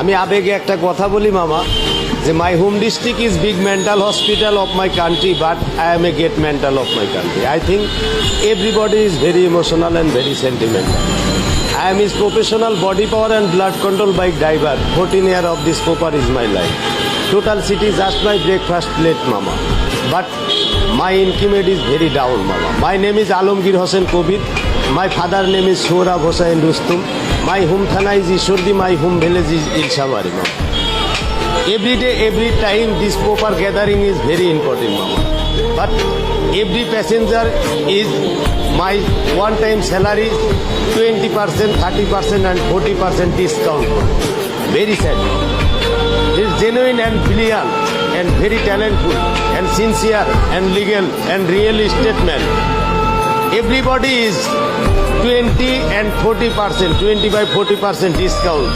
আমি আবেগে একটা কথা বলি মামা, যে my home district is big mental hospital of my country, but I M a great mental of my country. I think everybody is very emotional and very sentimental. I am his professional body power and blood control bike driver. 14 years of this popper is my life. Total city just my breakfast plate, mama. But my income is very down, mama. My name is Alamgir Hossain Kobir. My father name is Sohrab Hossain Rustum. My home thana is Ishordi. My home village is Ilshabari, mama. Every day, every time, this popper gathering is very important, mama. But every passenger is my one-time salary 20%, 30% and 40% discount. Very sad. He is genuine and brilliant and very talented and sincere and legal and real estate man. Everybody is 20 and 40%, 25-40% discount.